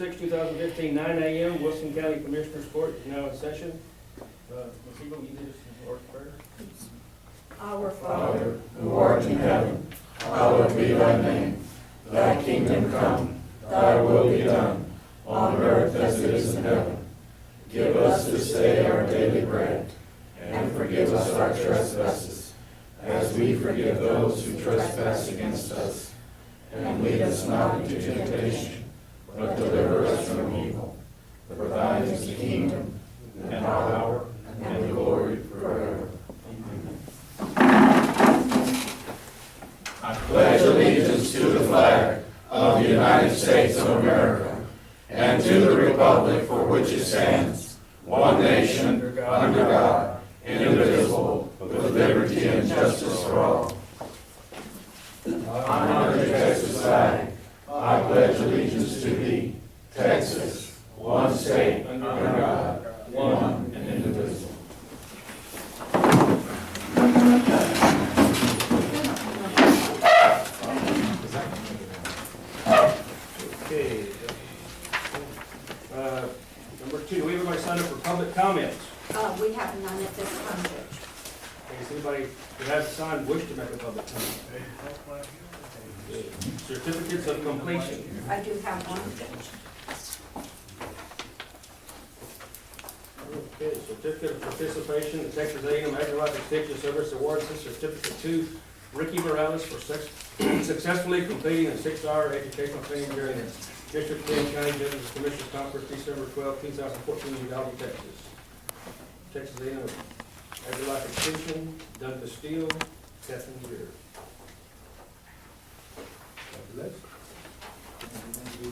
6, 2015, 9 a.m. Wilson County Commissioners Court is now in session. Ms. Eagle, you lead us in the Lord's Prayer. Our Father, who art in heaven, hallowed be thy name. Thy kingdom come, thy will be done, on earth as it is in heaven. Give us this day our daily bread, and forgive us our trespasses, as we forgive those who trespass against us. And lead us not into temptation, but deliver us from evil. For thine is the kingdom, and the power, and the glory forever. I pledge allegiance to the flag of the United States of America, and to the republic for which it stands, one nation, under God, indivisible, with liberty and justice for all. I honor the Texas flag. I pledge allegiance to thee, Texas, one state, under God, one and indivisible. Okay. Number 2, do we have anybody signed up for public comments? We have none at this time, Judge. Does anybody who has signed wish to make a public comment? Certificates of completion. I do have one, Judge. Okay, certificate of participation in Texas A&M Agri-Life Extension Service Awards, certificate to Ricky Morales for successfully completing a 6-hour educational training during the District 10 County Judges Commissioners Conference, December 12, 2014, in Uvalde, Texas. Texas A&M Agri-Life Extension, Doug Steele, Catherine Greer.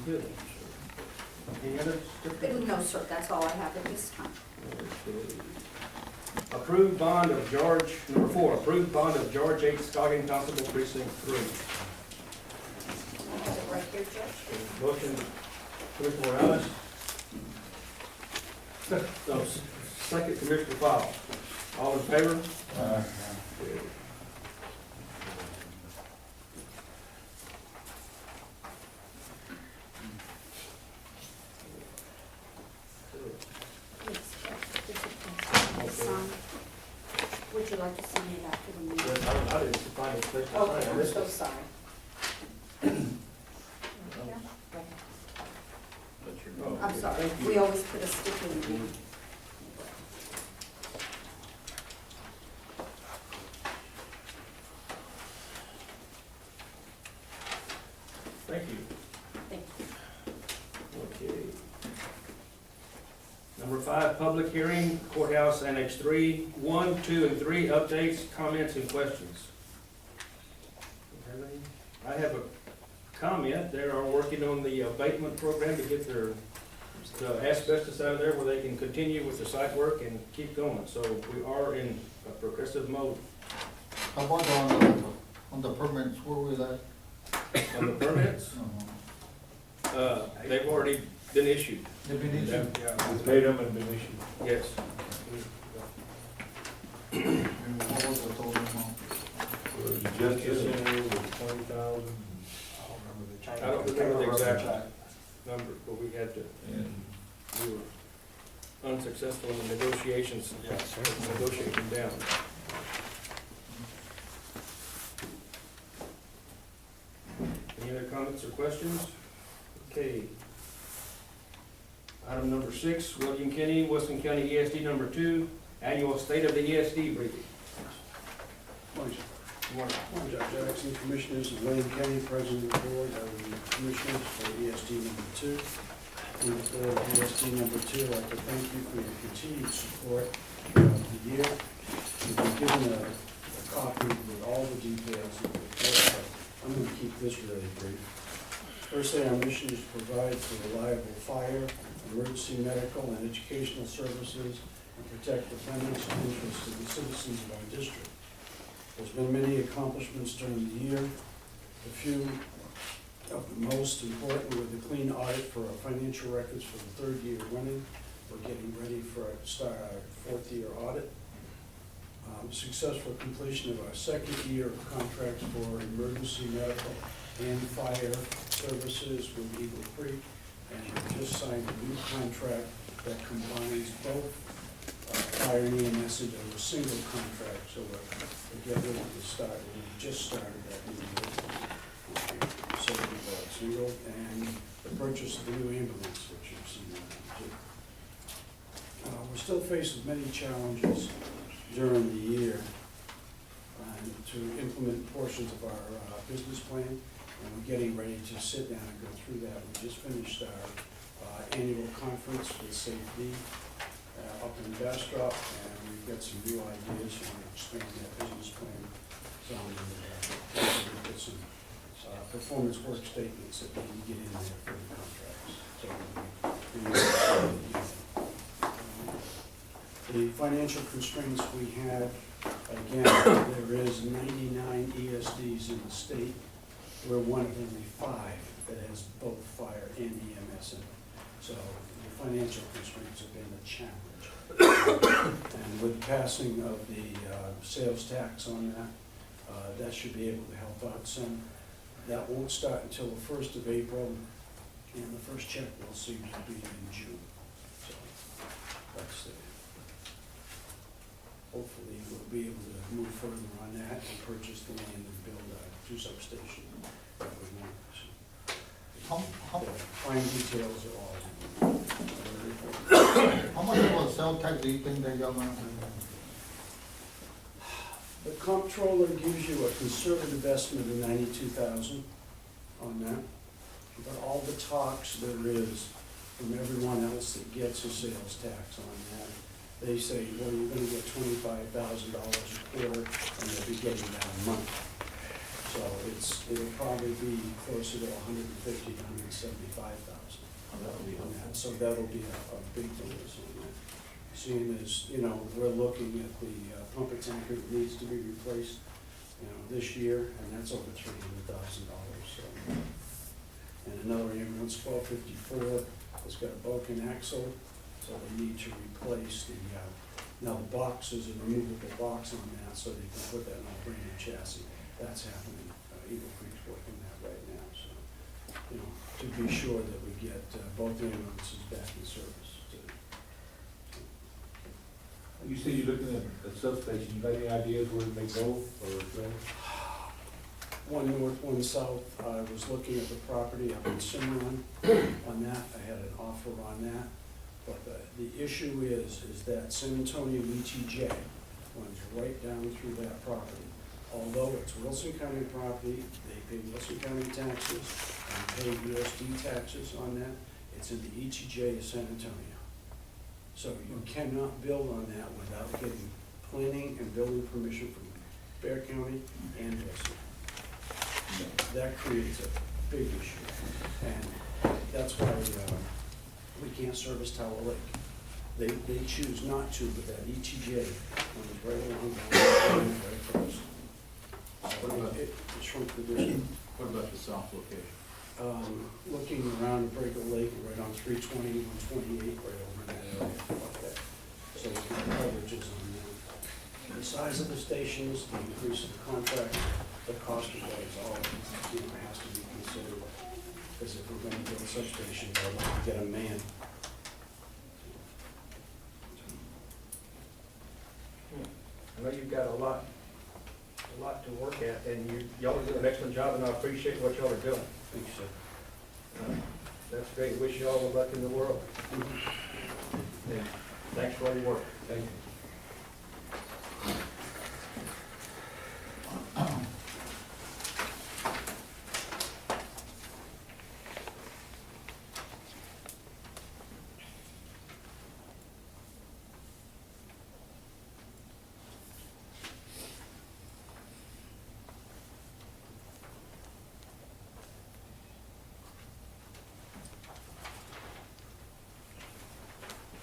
Good. Any other certificates? No, sir, that's all I have at this time. Approved bond of George, number 4, approved bond of George H. Scoggin, Constable, Precinct 3. I have it right here, Judge. Motion, Commissioner Morales. No, second, Commissioner Powell. All in favor? Would you like to sign it after the meeting? I didn't find a place to sign. Okay, I'm so sorry. I'm sorry, Thank you. we always put a sticker in there. Thank you. Thank you. Okay. Number 5, public hearing, courthouse annex 3, 1, 2, and 3, updates, comments, and questions. I have a comment. They are working on the abatement program to get their the asbestos out of there where they can continue with the site work and keep going. So we are in a progressive mode. How about on the permits, where we at? On the permits, they've already been issued. They've been issued? Yeah. We paid them and been issued. Yes. And what was the total amount? Just this year was 20,000. I don't remember the exact number, but we had to, we were unsuccessful in the negotiations, negotiating them down. Any other comments or questions? Okay. Item number 6, William Kenny, Wilson County ESD number 2, annual State of the ESD briefing. Morning, Morning. Judge Jackson, Commissioners of Wayne County, President of the Board of the Commissioners for ESD number 2. And for ESD number 2, I'd like to thank you for your continued support throughout the year. We've been given a copy with all the details of the report, but I'm going to keep this really brief. Firstly, our mission is to provide for reliable fire, emergency medical, and educational services, and protect the financial interests of the citizens of our district. There's been many accomplishments during the year. A few of the most important were the clean audit for our financial records for the 3rd year running. We're getting ready for our 4th year audit. Successful completion of our 2nd year of contracts for emergency medical and fire services with Eagle Creek. and we just signed a new contract that combines both fire and EMS into a single contract, so we're getting ready to start, we just started that new year. So we've single, and the purchase of the new ambulance, which you've seen too. We're still faced with many challenges during the year to implement portions of our business plan, and we're getting ready to sit down and go through that. We just finished our annual conference with safety up in Bastrop, and we've got some new ideas. We want to expand that business plan some, and we put some performance work statements that we can get in there for the contracts. So the financial constraints we have, again, there is 99 ESDs in the state. We're one of only 5 that has both fire and EMS in it. So the financial constraints have been a challenge. And with the passing of the sales tax on that, that should be able to help out some. That won't start until the 1st of April, and the first check we'll see will be in June. So that's it. Hopefully we'll be able to move further on that and purchase the land and build 2 substations that we want. How The fine details are all. how much of a sales tax do you think that you're gonna? The comptroller gives you a conservative estimate of 92,000 on that, but all the talks there is from everyone else that gets a sales tax on that, they say, well, you're gonna get $25,000 a quarter, and you'll be getting that a month. So it'll probably be closer to 150 to 175,000 on that. So that'll be a big bonus on that. Seeing as, we're looking at the pumper tanker that needs to be replaced, this year, and that's over $300,000, so. And another ambulance, 1254, has got a broken axle, so they need to replace now the box is a removable box on that, so they can put that on a brand new chassis. That's happening, Eagle Creek's working that right now, so, to be sure that we get both ambulances back in service. You say you're looking at a substation, you got any ideas where it may go or go? One north, one south. I was looking at the property up in Cimarron on that. I had an offer on that. But the issue is that San Antonio ETJ runs right down through that property. Although it's Wilson County property, they pay Wilson County taxes and pay USD taxes on that. It's in the ETJ of San Antonio. So you cannot build on that without getting planning and building permission from Bear County and Wilson. That creates a big issue, and that's why we can't service Tower Lake. They choose not to, but that ETJ runs right along down right across. It shrunk the distance. What about the south location? Looking around the Breaker Lake, right on 320, 128, right over in that area, like that. So the coverage is on that. The size of the stations, the increase of the contract, the cost of that is all, has to be considered. Because if we're gonna build substations, I'd like to get a man. I know you've got a lot to work at, and y'all are doing an excellent job, and I appreciate what y'all are doing. Thank you, sir. That's great. Wish you all the luck in the world. Yeah. Thanks for all your work. Thank you.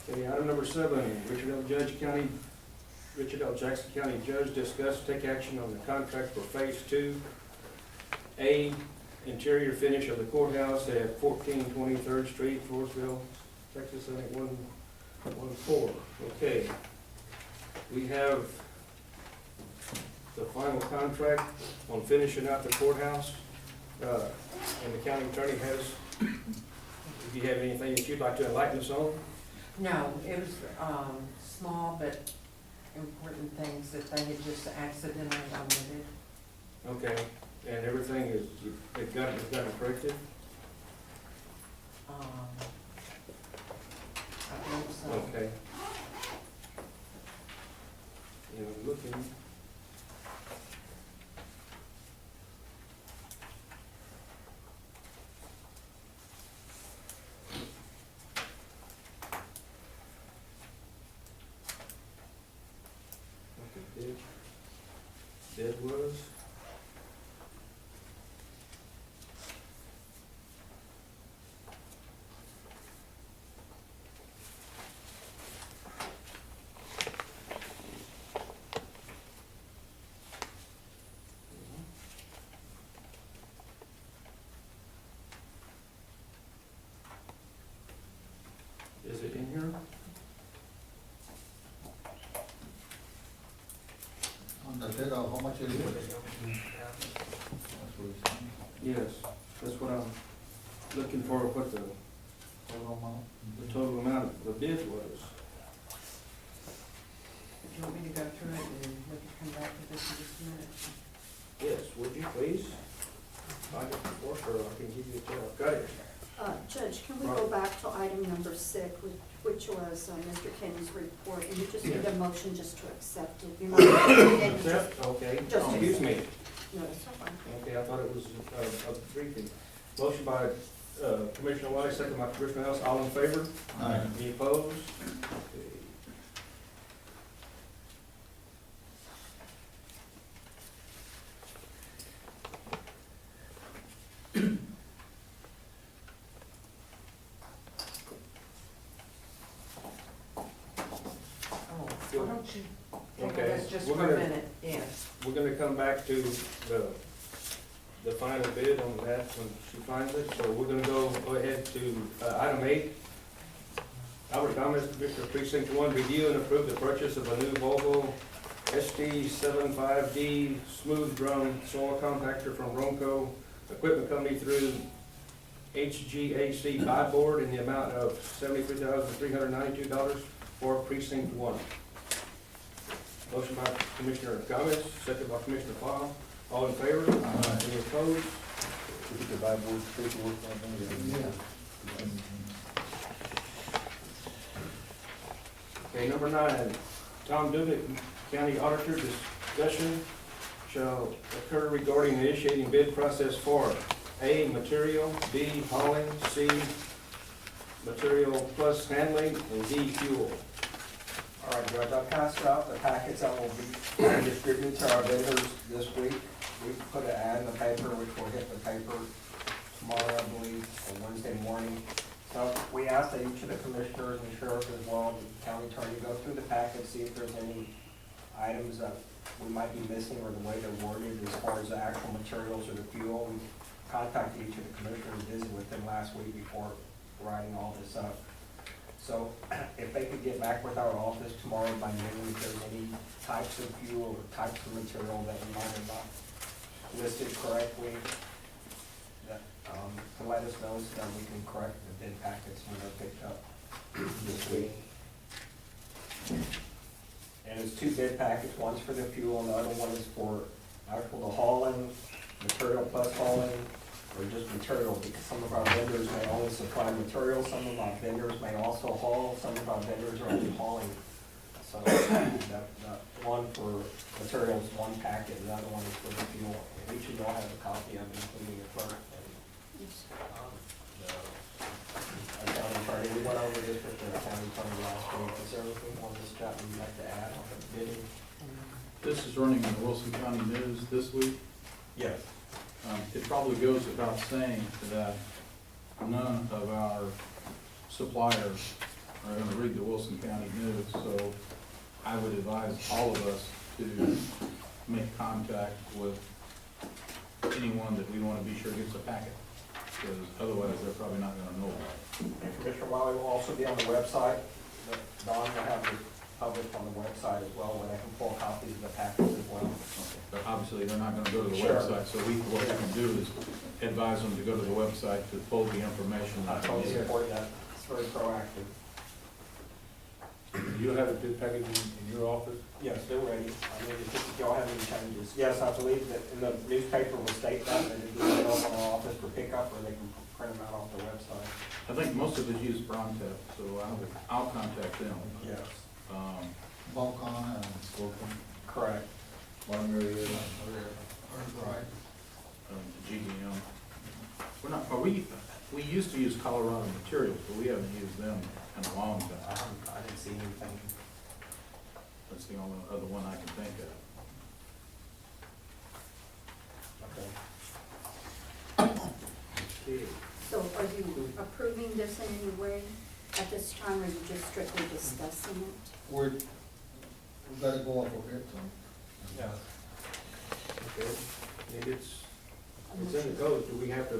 Okay, item number 7, Richard L. Jackson County Judge discussed take action on the contract for Phase 2A interior finish of the courthouse at 1420 3rd Street, Floresville, Texas, I think 114. Okay. We have the final contract on finishing out the courthouse, and the county attorney has if you have anything that you'd like to enlighten us on. No, it was, small but important things that they had just accidentally omitted. Okay, and everything is, it's got it corrected? I think so. Okay. You know, looking. What the bid was? Is it in here? On the bid, how much is it? Yes, that's what I'm looking for, what the Total amount? total amount of the bid was. Do you want me to go through it and we can come back to this in just a minute? Yes, would you please? I can, or I can give you a tell. Got it. Judge, can we go back to item number 6, which was Mr. Kenny's report, and you just need a motion just to accept it? You're not gonna just- Accept, okay. Just Excuse me. No, it's not fine. Okay, I thought it was a briefing. Motion by Commissioner White, second by Commissioner House. All in favor? Aye. Any opposed? Okay. Oh, why don't you take Okay, this just we're for a gonna- minute? Yes. We're gonna come back to the final bid on that when she finds it. So we're gonna go ahead to item 8. Albert Thomas, Commissioner Precinct 1, review and approve the purchase of a new Volvo ST75D smooth drum soil compactor from Ronco Equipment Company through HGAC buy board in the amount of $73,392 for Precinct 1. Motion by Commissioner Gomez, second by Commissioner Fowle. All in favor? Aye. Any opposed? Okay, number 9, Tom Dubnik, County Auditor, discussion shall occur regarding initiating bid process for A, material, B, hauling, C, material plus handling, and D, fuel. All right, Judge, I passed out the packets that will be distributed to our vendors this week. We put an ad in the paper, which will hit the paper tomorrow, I believe, or Wednesday morning. So we asked that each of the commissioners and sheriff as well, and the county attorney, go through the packet, see if there's any items that we might be missing or the way they're worded as far as the actual materials or the fuel. We contacted each of the commissioners, visited with them last week before writing all this up. So if they could get back with our office tomorrow by noon, if there's any types of fuel or types of material that we might have not listed correctly, that, to let us know so that we can correct the bid packets when they're picked up this week. And it's 2 bid packets, one's for the fuel and the other one is for actual the hauling, material plus hauling, or just material, because some of our vendors may only supply material, some of our vendors may also haul, some of our vendors are only hauling. So that one for materials, one packet, and the other one is for the fuel. And each of y'all have a copy of it, including the clerk and the accounting attorney. We went over this with the accounting attorney last week. Is there anything on this that we'd like to add on the bidding? This is running in the Wilson County News this week. Yes. It probably goes without saying that none of our suppliers are going to read the Wilson County News, so I would advise all of us to make contact with anyone that we want to be sure gets a packet, because otherwise they're probably not going to know about it. And Commissioner Wiley will also be on the website. Don will have published on the website as well, where they can pull copies of the packets as well. But obviously, they're not gonna go to the Sure. website, so what we can do is advise them to go to the website to pull the information. I that they totally need. support that, it's very proactive. You don't have a bid package in your office? Yes, they're ready. I mean, if y'all have any changes. Yes, I believe that in the newspaper will state that, and it'll be available in our office for pickup, or they can print them out off the website. I think most of us use Brontech, so I'll contact them. Yes. Balcon and Correct. Martin Marietta? Right. GDM. We're not, we used to use Colorado Materials, but we haven't used them in a long time. I didn't see anything. That's the only other one I can think of. Okay. Okay. So are you approving this in any way at this time, or are you just strictly discussing it? We gotta go off of it, so. Yeah. Okay, and it's in the code, do we have to,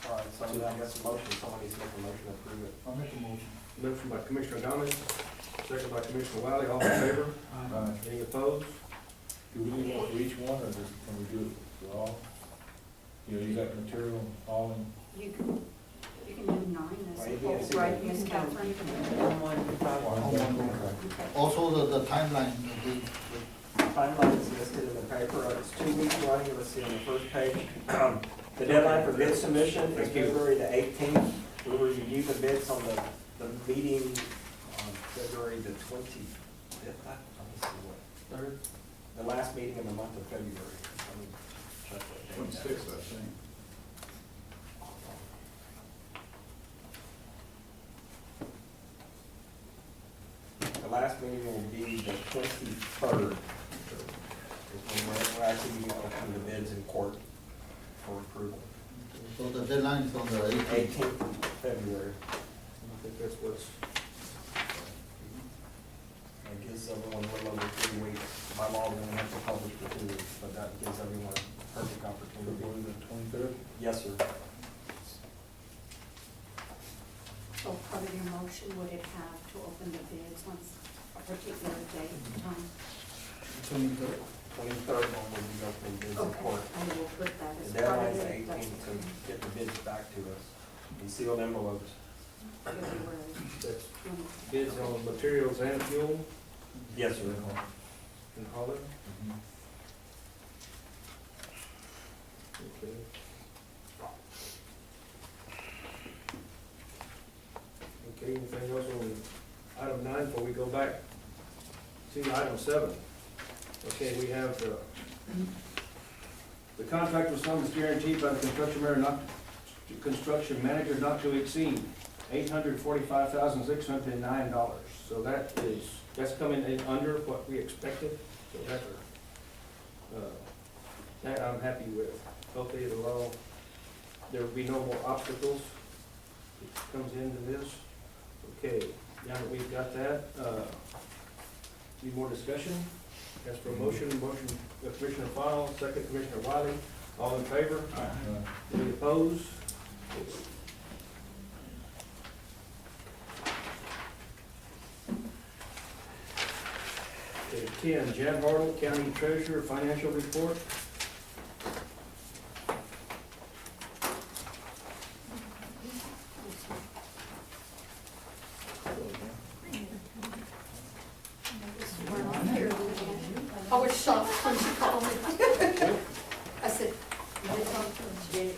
All right, so I guess a motion, someone needs to make a motion to approve it. I'll make a motion. motion by Commissioner Gomez, second by Commissioner Wiley, all in favor? Any opposed? Do we need one for each one, or just, can we do it for all? You got material, all in? You can do 9 as Right, a you whole, can see right, that. Ms. Catherine? Okay. Also, the timeline, we, Timeline is listed in the paper, it's 2 weeks running, let's see on the first page. The deadline for bid submission is February the 18th. We will review the bids on the meeting on February the 25th. Let me see what, Third? the last meeting in the month of February. Let me check what date that 26, is. I think. The last meeting will be the 23rd. Is when we're actually going to open the bids in court for approval. so the deadline is on the 18th. 18th of February. I think that's what's, It gives everyone a little over 3 weeks. By law, we're going to have to publish for 2 weeks, but that gives everyone a perfect opportunity. February the 23rd? Yes, sir. So part of your motion, would it have to open the bids once a particular date and time? 23rd. 23rd one will be opening bids in Okay, court. I will put that The as part of deadline's it. the 18th to get the bids back to us in sealed envelopes. February that's 20. bids on materials and fuel Yes, sir. in Holland. Okay. Okay, anything else on item 9 before we go back to item 7? Okay, we have the contract with sums guaranteed by the construction manager not to exceed $845,609. So that's coming in under what we expected, so that I'm happy with. Hopefully it'll all, there will be no more obstacles that comes into this. Okay, now that we've got that, any more discussion? As for motion Commissioner Fowle, second Commissioner Wiley, all in favor? Any opposed? Okay, 10, Jan Hartle, County Treasurer, Financial Report. I was shocked when she called me. I said, "You did talk to her?"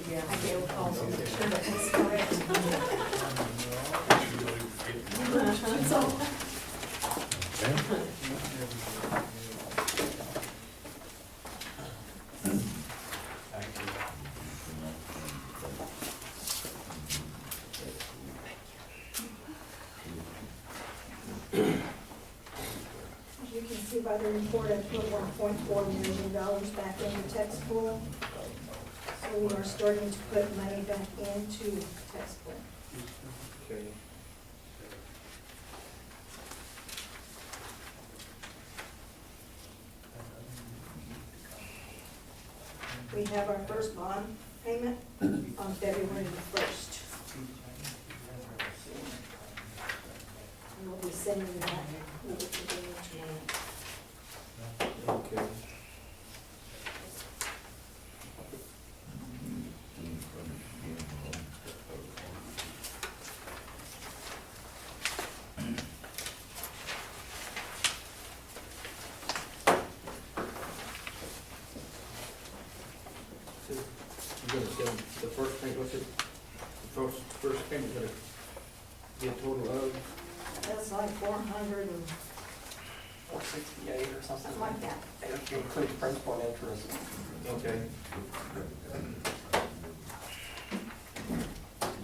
Yeah. I gave her a call to make sure that was correct. That's all. As you can see by the report, I put $1.4 million back in the tax pool. So we are starting to put money back into the tax pool. Okay. We have our first bond payment on February the 1st. And we'll be sending that over to the Okay. So, you're gonna send the first payment, what's it, the first payment gonna be a total of? That's like 400 and 468 or something. something like that. It includes principal and interest. Okay.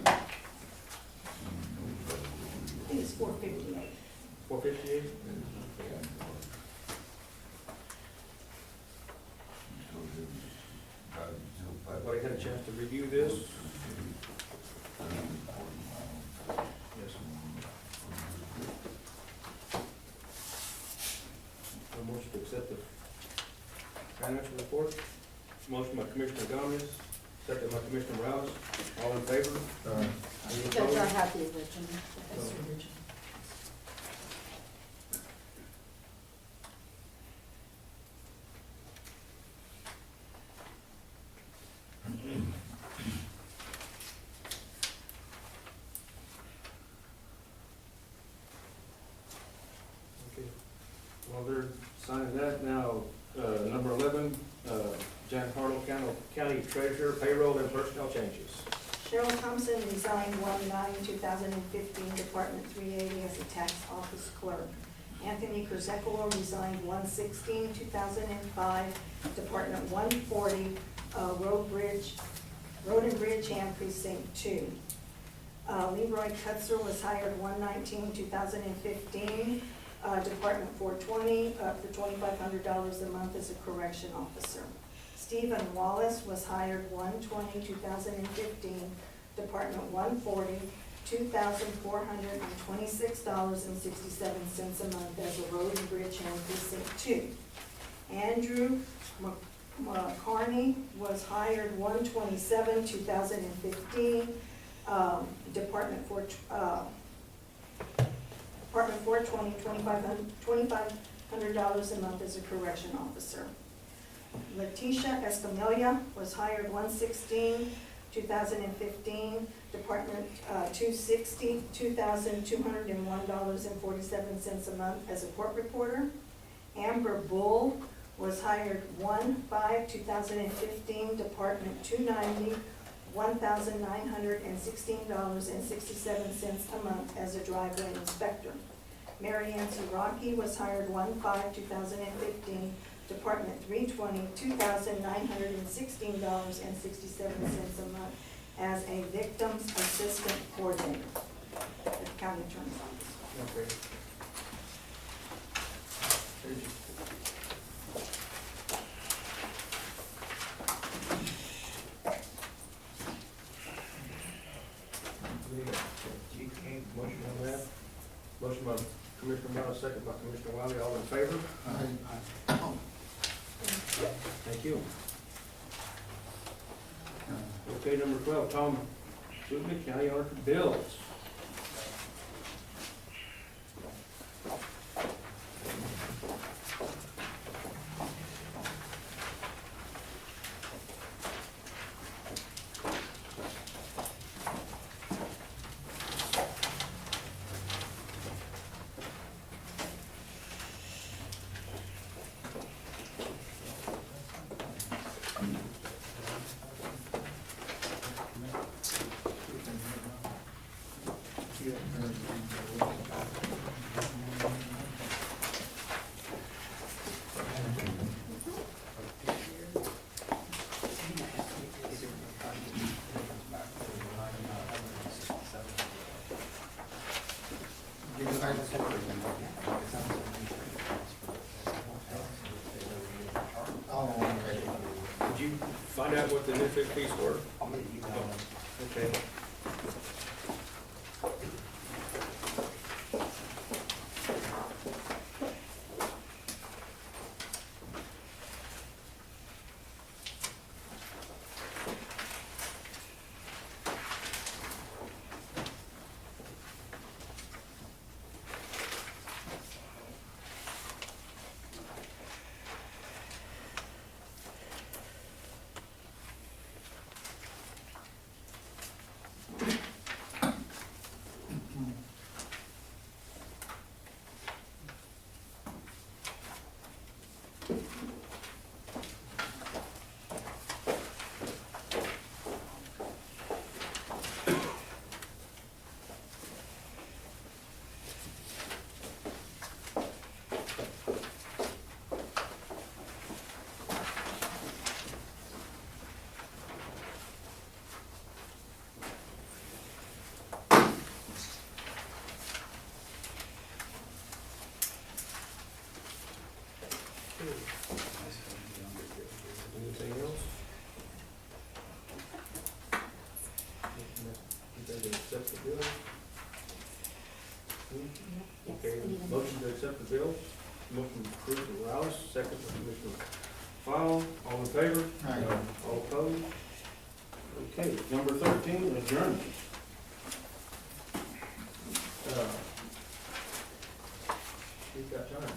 I think it's 458. 458? Everybody had a chance to review this? Yes. A motion to accept the financial report. Motion by Commissioner Gomez, second by Commissioner Morales. All in favor? Any Judge, I opposed? have the original. That's the original. Okay. While they're signing that, now, number 11, Jan Harlow, County Treasurer, payroll and personnel changes. Cheryl Thompson resigned 1/9/2015, Department 380 as a tax office clerk. Anthony Kurzekor resigned 1/16/2005, Department 140, Road and Bridge and Precinct 2. Leroy Kutzer was hired 1/19/2015, Department 420, for $2,500 a month as a correction officer. Stephen Wallace was hired 1/20/2015, Department 140, $2,426.67 a month as a road and bridge hand precinct 2. Andrew McCarney was hired 1/27/2015, Department 420, $2,500 a month as a correction officer. Leticia Escamilla was hired 1/16/2015, Department 260, $2,201.47 a month as a court reporter. Amber Bull was hired 1/5/2015, Department 290, $1,916.67 a month as a driveway inspector. Mary Ann Rocky was hired 1/5/2015, Department 320, $2,916.67 a month as a victims assistant coordinator at the county attorney's office. Okay. Motion on that. Motion by Commissioner Morales, second by Commissioner Wiley. All in favor? Thank you. Okay, number 12, Tom Goodman, County Auditor Bills. Did you find out what the nitpick fees were? I'll make you know. Okay. Anything else? You guys accept the bill? Okay, motion to accept the bill, motion to approve the Morales, second by Commissioner Fowle, all in favor? All opposed? Okay, number 13, adjournment. We've got time.